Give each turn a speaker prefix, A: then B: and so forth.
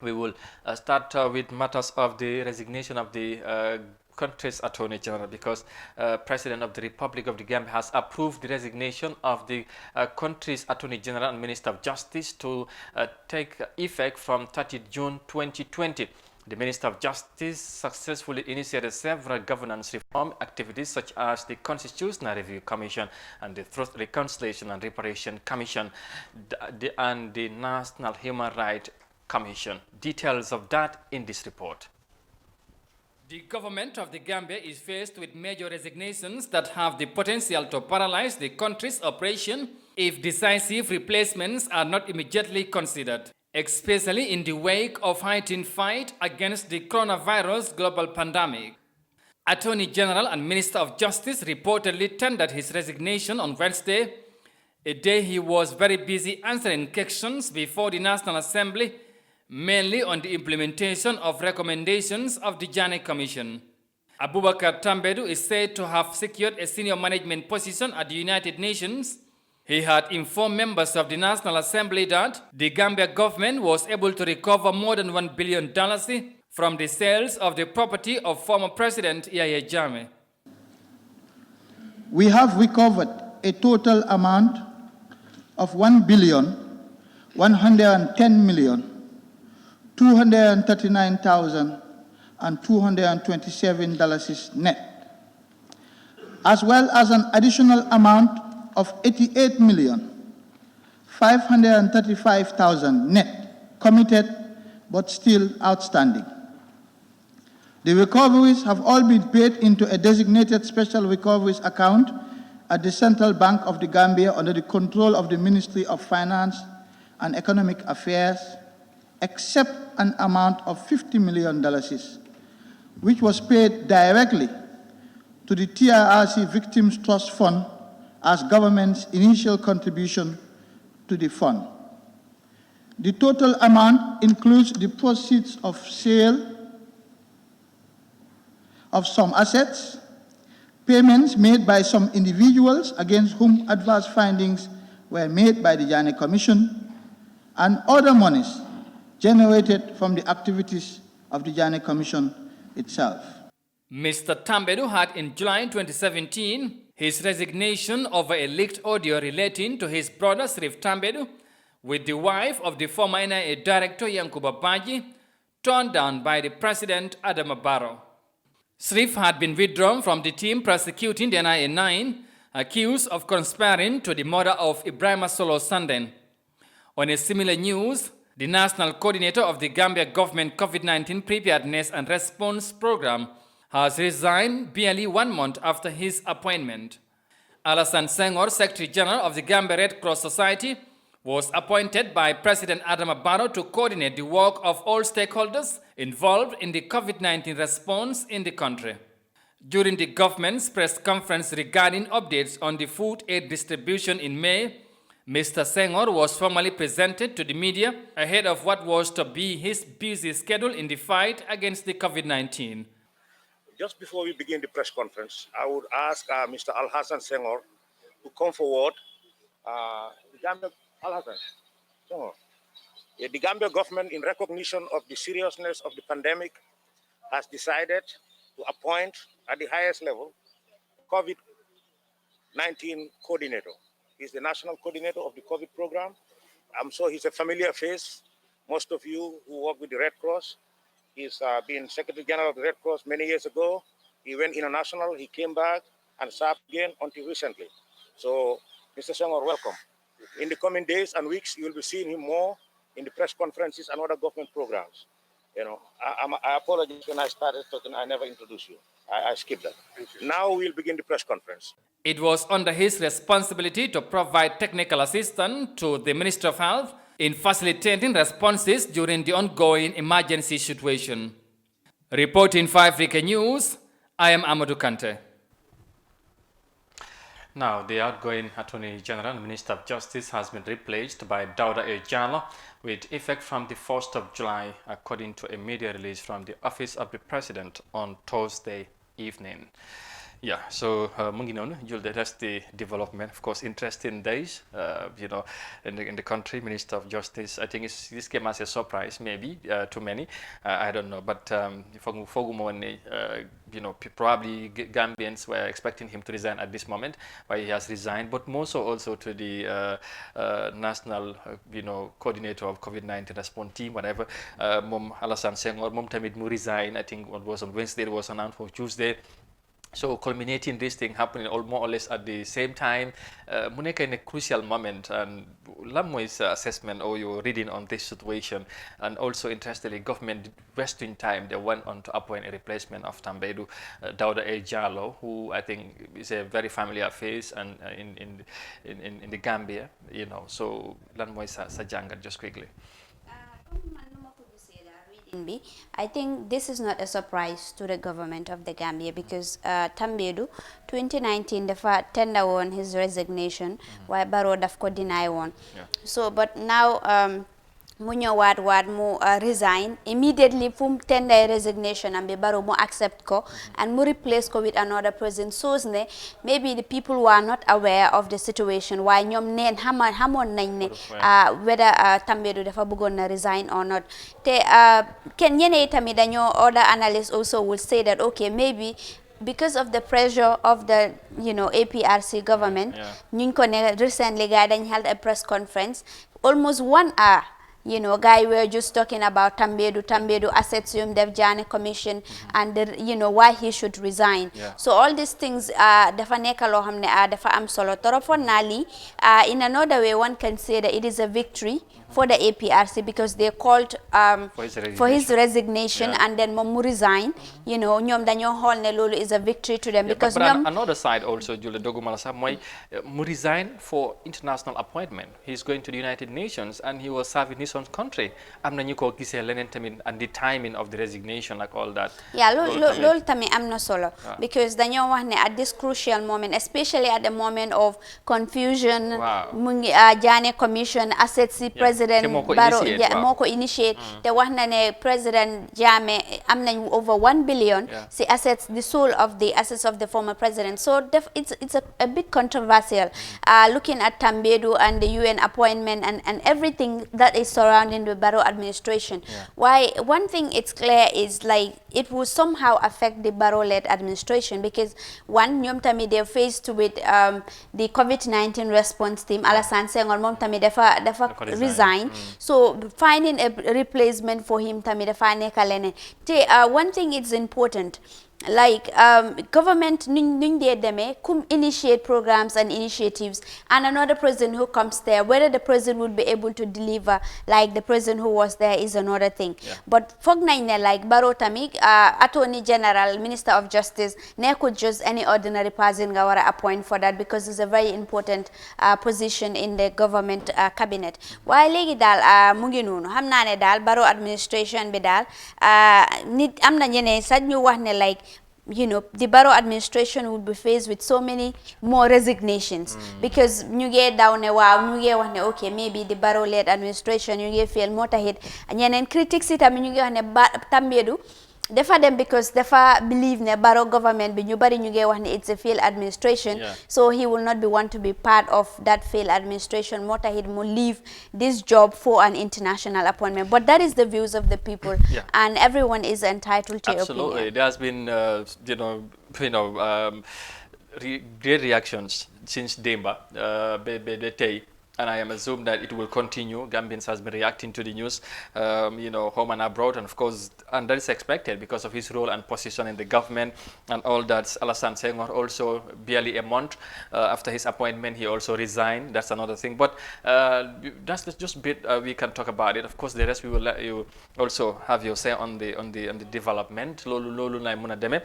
A: We will start with matters of the resignation of the country's Attorney General, because President of the Republic of the Gambia has approved the resignation of the country's Attorney General and Minister of Justice to take effect from 30 June 2020. The Minister of Justice successfully initiated several governance reform activities such as the Constitutional Review Commission and the Truth, Reconciliation and Reparation Commission and the National Human Rights Commission. Details of that in this report.
B: The government of the Gambia is faced with major resignations that have the potential to paralyze the country's operation if decisive replacements are not immediately considered, especially in the wake of heightened fight against the coronavirus global pandemic. Attorney General and Minister of Justice reportedly tendered his resignation on Wednesday, a day he was very busy answering questions before the National Assembly, mainly on the implementation of recommendations of the Janneh Commission. Abubakar Tambedu is said to have secured a senior management position at the United Nations. He had informed members of the National Assembly that the Gambia government was able to recover more than $1 billion from the sales of the property of former President Yahya Jammeh.
C: We have recovered a total amount of $1,110,239,227 net, as well as an additional amount of $88,535,000 net committed but still outstanding. The recoveries have all been paid into a designated special recoveries account at the Central Bank of the Gambia under the control of the Ministry of Finance and Economic Affairs, except an amount of $50 million, which was paid directly to the TRRC Victims Trust Fund as government's initial contribution to the fund. The total amount includes the proceeds of sale of some assets, payments made by some individuals against whom adverse findings were made by the Janneh Commission, and other monies generated from the activities of the Janneh Commission itself.
B: Mr. Tambedu had in July 2017 his resignation over a leaked audio relating to his brother Sirif Tambedu with the wife of the former NIA director Yankuba Baji turned down by the President Adama Barrow. Sirif had been withdrawn from the team prosecuting the NIA 9, accused of conspiring to the murder of Ibrahima Solo Sanden. On a similar news, the national coordinator of the Gambia government COVID-19 Preparedness and Response Program has resigned barely 1 month after his appointment. Alassane Senghor, Secretary General of the Gambia Red Cross Society, was appointed by President Adama Barrow to coordinate the work of all stakeholders involved in the COVID-19 response in the country. During the government's press conference regarding updates on the food aid distribution in May, Mr. Senghor was formally presented to the media ahead of what was to be his busy schedule in the fight against the COVID-19.
D: Just before we begin the press conference, I would ask Mr. Al-Hassan Senghor to come forward. The Gambia government, in recognition of the seriousness of the pandemic, has decided to appoint at the highest level COVID-19 coordinator. He's the national coordinator of the COVID program. I'm sure he's a familiar face. Most of you who work with the Red Cross. He's been Secretary General of the Red Cross many years ago. He went international, he came back and served again until recently. So, Mr. Senghor, welcome. In the coming days and weeks, you'll be seeing him more in the press conferences and other government programs. You know, I apologize when I started talking, I never introduced you. I skipped that. Now we'll begin the press conference.
B: It was under his responsibility to provide technical assistance to the Minister of Health in facilitating responses during the ongoing emergency situation. Reporting for Eyeafrica News, I am Amadou Kante.
A: Now, the outgoing Attorney General and Minister of Justice has been replaced by Dauda Ejalo with effect from the 1st of July, according to a media release from the Office of the President on Thursday evening. Yeah, so mu ngi noonu Julde, that's the development. Of course, interesting days, in the country. Minister of Justice, I think this came as a surprise, maybe to many. I don't know, but probably Gambians were expecting him to resign at this moment, but he has resigned. But more so also to the national, coordinator of COVID-19 response team, whatever. Mom Alassane Senghor, Mom Tamid mu resign. I think it was on Wednesday. It was announced for Tuesday. So culminating this thing happening all more or less at the same time, mu nekk in a crucial moment. And lan mooy sa assessment or your reading on this situation? And also interestingly, government wasting time, they went on to appoint a replacement of Tambadou, Dawda A. Jallow, who I think is a very familiar face and in the Gambia, So lan mooy sa jàngat just quickly.
E: I think this is not a surprise to the government of the Gambia because Tambadou 2019 dafa tender won his resignation while Barrow daf ko deny won. So but now mu ñëwaat waat mu resign immediately fu mu tender resignation am bi Barrow mu accept ko and mu replace ko with another president shows ne maybe the people were not aware of the situation waaye ñoom neen xamoon nañ ne whether Tambadou dafa bëggoon na resign or not te kenn ñeneen tamit dañoo other analysts also will say that okay maybe because of the pressure of the APRC government ñu ko ne recently guy dañ held a press conference almost 1 hour. Guy, we're just talking about Tambadou assets, Dev Jane Commission, and why he should resign. So all these things, dafa nekk loo xam ne dafa am solo torop for Nali. In another way, one can say that it is a victory for the APRC because they called for his resignation and then moom mu resign. ñoom dañoo xool ne loolu is a victory to them because
A: but another side also, Julie doguma la sax mooy mu resign for international appointment. He's going to the United Nations and he was serving his own country. Am na ñu ko gisee leneen tamit and the timing of the resignation, like all that.
E: Yeah, loolu tamit am na solo because dañoo wax ne at this crucial moment, especially at the moment of confusion, mu ngi Jane Commission, assets President Barrow moo ko initiate te wax na ne President Jammeh am nañ over 1 billion si assets, the soul of the assets of the former president. So it's a bit controversial looking at Tambadou and the UN appointment and everything that is surrounding the Barrow administration. Why one thing it's clear is like it will somehow affect the Barrow-led administration because one, ñoom tamit they're faced with the COVID-19 response team. Alassane Senghor moom tamit dafa resign. So finding a replacement for him tamit dafa nekk leneen te one thing is important. Like government nuñ dee demee kum initiate programs and initiatives and another president who comes there, whether the president would be able to deliver like the president who was there is another thing. But foog nañ ne like Barrow tamit Attorney General, Minister of Justice nekkul just any ordinary person nga war a appoint for that because it's a very important position in the government cabinet. Waaye léegi daal mu ngi noonu xam naa ne daal Barrow administration bi daal nit am na ñeneen sax ñu wax ne like the Barrow administration would be faced with so many more resignations because ñu ngi daw ne waaw ñu ngi wax ne okay maybe the Barrow-led administration ñu ngi fail moo taxit ñeneen critics yi tamit ñu ngi wax ne Tambadou dafa dem because dafa believe ne Barrow government bi ñu bari ñu ngi wax ne it's a failed administration so he will not be want to be part of that failed administration moo taxit mu leave this job for an international appointment. But that is the views of the people and everyone is entitled to
A: Absolutely.
E: opinion.
A: There has been great reactions since Demba the day, and I am assumed that it will continue. Gambians has been reacting to the news, home and abroad, and of course, and that is expected because of his role and position in the government and all that. Alassane Senghor also barely a month after his appointment, he also resigned. That's another thing. But that's just a bit we can talk about it. Of course, the rest we will let you also have your say on the development. Lolu lay muna deme.